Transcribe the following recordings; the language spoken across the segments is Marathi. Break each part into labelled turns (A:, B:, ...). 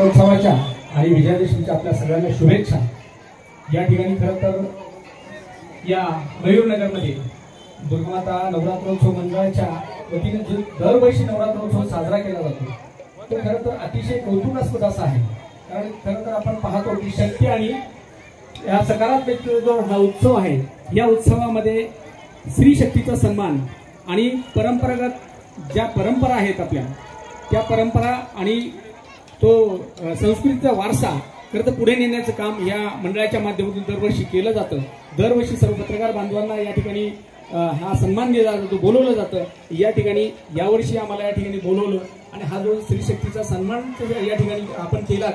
A: उत्सवाच्या आणि विजयादशमीच्या आपल्या सगळ्यांना शुभेच्छा। या ठिकाणी खरं तर या मयूरनगरमध्ये दुर्गामाता नवरात्रोत्सव मंडळाच्या वतीने जो दरवर्षी नवरात्रोत्सव साजरा केला जातो तो खरं तर अतिशय कौतुकास्पद असा आहे। कारण खरं तर आपण पाहतो की शक्ती आणि या सकारात्मक जो हा उत्सव आहे या उत्सवामध्ये स्त्री शक्तीचा सन्मान आणि परंपरागत ज्या परंपरा आहेत आपल्या त्या परंपरा आणि तो संस्कृतीचा वारसा खरं तर पुढे नेण्याचं काम या मंडळाच्या माध्यमातून दरवर्षी केलं जातं। दरवर्षी सर्व पत्रकार बांधवांना या ठिकाणी हा सन्मान दिला जातो, बोलवलं जातं। या ठिकाणी यावर्षी आम्हाला या ठिकाणी बोलवलं आणि हा जो स्त्री शक्तीचा सन्मान या ठिकाणी आपण केला,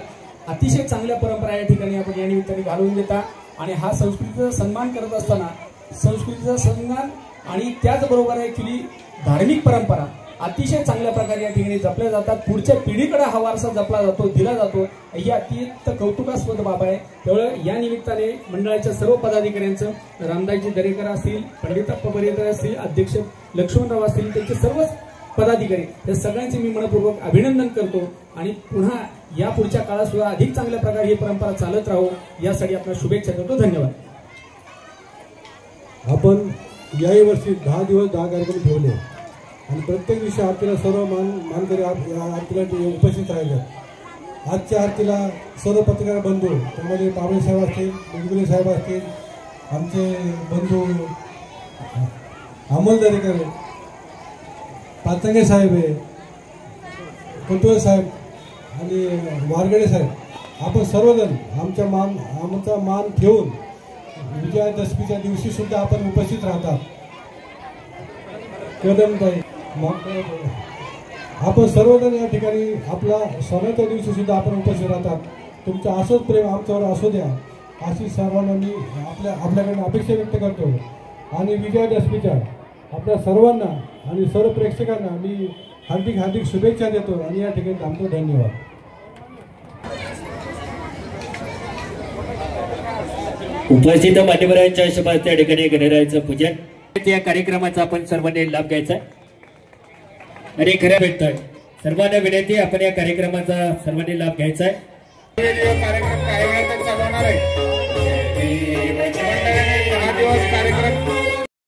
A: अतिशय चांगल्या परंपरा या ठिकाणी आपण या निमित्ताने घालून देता आणि हा संस्कृतीचा सन्मान करत असताना संस्कृतीचा सन्मान आणि त्याचबरोबर ॲक्च्युली धार्मिक परंपरा अतिशय चांगल्या प्रकारे या ठिकाणी जपल्या जातात। पुढच्या पिढीकडे हा वारसा जपला जातो, दिला जातो, ही अत्यंत कौतुकास्पद बाब आहे। त्यामुळे या निमित्ताने मंडळाच्या सर्व पदाधिकाऱ्यांचं रामदासजी दरेकर असतील, पंडितप्पा परिकर असतील, अध्यक्ष लक्ष्मणराव असतील, त्यांचे सर्वच पदाधिकारी या सगळ्यांचे मी मनपूर्वक अभिनंदन करतो आणि पुन्हा या पुढच्या काळात सुद्धा अधिक चांगल्या प्रकारे ही परंपरा चालत राहो यासाठी आपल्याला शुभेच्छा देतो। धन्यवाद।
B: आपण याही वर्षी 10 दिवस 10 कार्यक्रम ठेवले आणि प्रत्येक दिवशी आरतीला सर्व मानकरी आरतीला उपस्थित राहिले। आजच्या आरतीला सर्व पत्रकार बंधू त्यामध्ये पाबळे साहेब असतील, मुजगुले साहेब असतील, आमचे बंधू अमोल दरेकर, पाचंगे साहेब आहे, कुंटुळे साहेब आणि वारगडे साहेब, आपण सर्वजण आमचा मान ठेवून विजयादशमीच्या दिवशी सुद्धा आपण उपस्थित राहतात। कदमताई आपण सर्वजण या ठिकाणी आपला सणाच्या दिवशी सुद्धा आपण उपस्थित राहतात। तुमचं असंच प्रेम आमच्यावर असू द्या अशी सर्वांना मी आपल्याकडे अपेक्षा व्यक्त करतो आणि विजयादशमीच्या आपल्या सर्वांना आणि सर्व प्रेक्षकांना मी हार्दिक शुभेच्छा देतो आणि या ठिकाणी थांबतो। धन्यवाद।
C: उपस्थित मान्यवरांच्या आशीर्वाद त्या ठिकाणी गणरायाचं पूजन या कार्यक्रमाचा आपण सर्वांनी लाभ घ्यायचा आणि खऱ्या भेटतोय सर्वांना विनंती आपण या कार्यक्रमाचा सर्वांनी लाभ घ्यायचा आहे।
D: कार्यक्रम काही वेळातच चालवणार आहे। 10 दिवस कार्यक्रम